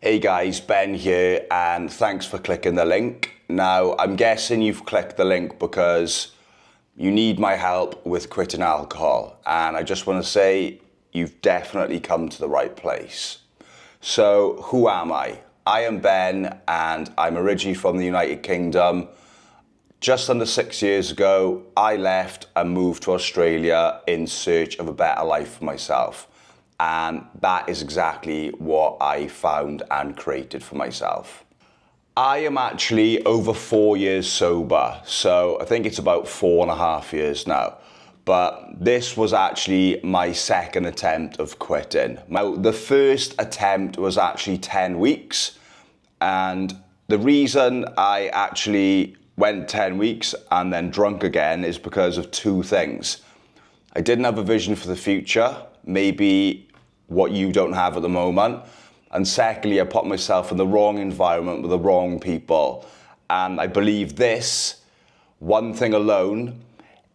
Hey guys, Ben here, and thanks for clicking the link. Now, I'm guessing you've clicked the link because you need my help with quitting alcohol, and I just want to say you've definitely come to the right place. So, who am I? I am Ben, and I'm originally from the United Kingdom. Just under 6 years ago, I left and moved to Australia in search of a better life for myself. And that is exactly what I found and created for myself. I am actually over 4 years sober, so I think it's about 4.5 years now. But this was actually my second attempt of quitting. Now, the first attempt was actually 10 weeks. And the reason I actually went 10 weeks and then drunk again is because of two things. I didn't have a vision for the future, maybe what you don't have at the moment. And secondly, I put myself in the wrong environment with the wrong people. And I believe this one thing alone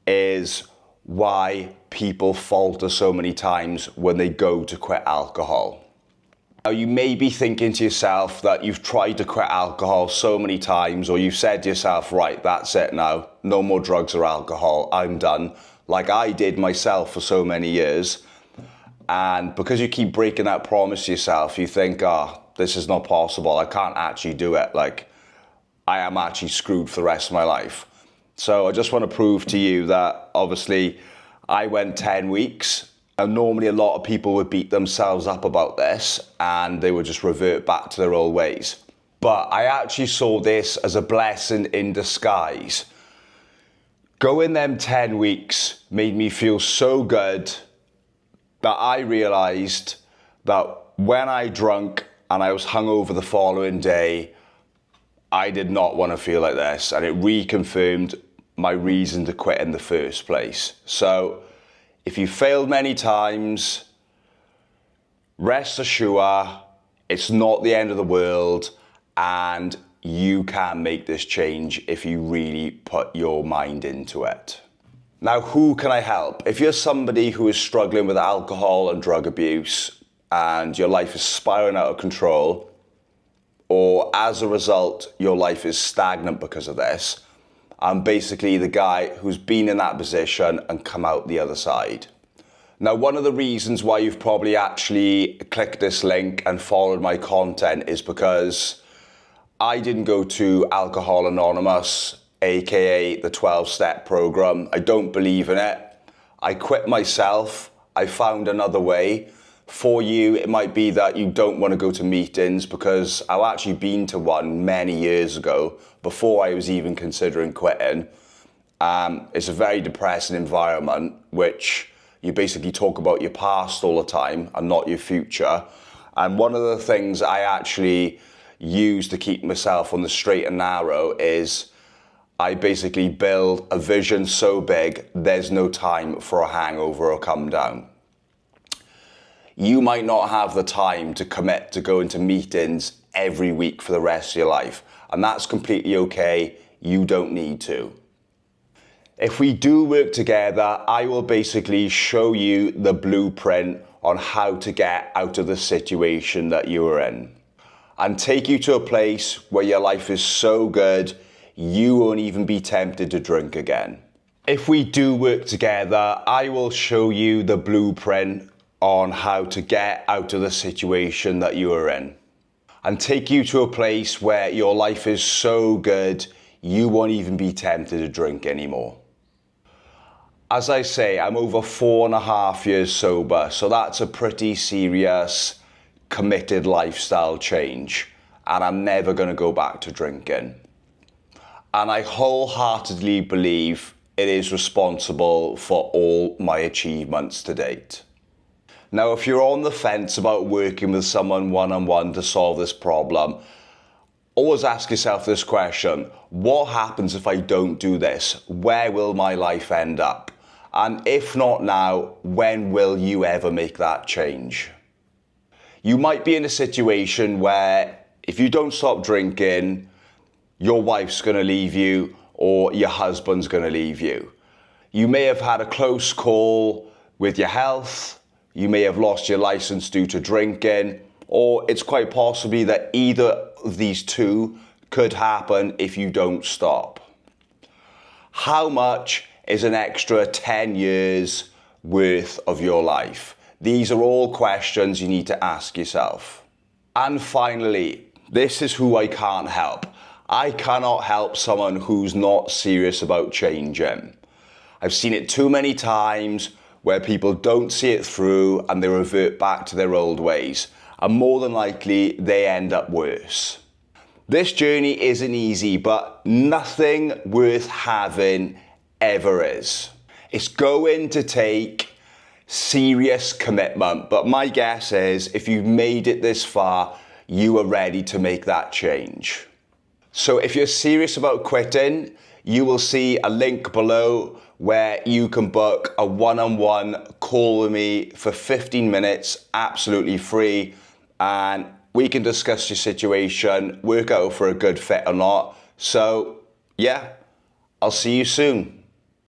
is why people falter so many times when they go to quit alcohol. Now, you may be thinking to yourself that you've tried to quit alcohol so many times, or you've said to yourself, right, that's it now, no more drugs or alcohol, I'm done, like I did myself for so many years. And because you keep breaking that promise to yourself, you think, this is not possible, I can't actually do it, like I am actually screwed for the rest of my life. So I just want to prove to you that obviously I went 10 weeks. And normally a lot of people would beat themselves up about this and they would just revert back to their old ways. But I actually saw this as a blessing in disguise. Going them 10 weeks made me feel so good that I realized that when I drank and I was hungover the following day, I did not want to feel like this, and it reconfirmed my reason to quit in the first place. So if you failed many times, rest assured, it's not the end of the world, and you can make this change if you really put your mind into it. Now, who can I help? If you're somebody who is struggling with alcohol and drug abuse and your life is spiraling out of control, or as a result, your life is stagnant because of this, I'm basically the guy who's been in that position and come out the other side. Now, one of the reasons why you've probably actually clicked this link and followed my content is because I didn't go to Alcohol Anonymous, aka the 12-step program. I don't believe in it. I quit myself. I found another way. For you, it might be that you don't want to go to meetings, because I've actually been to one many years ago before I was even considering quitting. It's a very depressing environment, which you basically talk about your past all the time and not your future. And one of the things I actually use to keep myself on the straight and narrow is I basically build a vision so big there's no time for a hangover or come down. You might not have the time to commit to going to meetings every week for the rest of your life, and that's completely okay. You don't need to. If we do work together, I will basically show you the blueprint on how to get out of the situation that you are in and take you to a place where your life is so good you won't even be tempted to drink again. If we do work together, I will show you the blueprint on how to get out of the situation that you are in and take you to a place where your life is so good you won't even be tempted to drink anymore. As I say, I'm over 4.5 years sober, so that's a pretty serious, committed lifestyle change, and I'm never going to go back to drinking. And I wholeheartedly believe it is responsible for all my achievements to date. Now, if you're on the fence about working with someone one-on-one to solve this problem, always ask yourself this question: what happens if I don't do this? Where will my life end up? And if not now, when will you ever make that change? You might be in a situation where if you don't stop drinking, your wife's going to leave you or your husband's going to leave you. You may have had a close call with your health. You may have lost your license due to drinking, or it's quite possibly that either of these two could happen if you don't stop. How much is an extra 10 years worth of your life? These are all questions you need to ask yourself. And finally, this is who I can't help. I cannot help someone who's not serious about changing. I've seen it too many times where people don't see it through and they revert back to their old ways. And more than likely, they end up worse. This journey isn't easy, but nothing worth having ever is. It's going to take serious commitment, but my guess is if you've made it this far, you are ready to make that change. So if you're serious about quitting, you will see a link below where you can book a one-on-one call with me for 15 minutes, absolutely free, and we can discuss your situation, work out for a good fit or not. So yeah, I'll see you soon.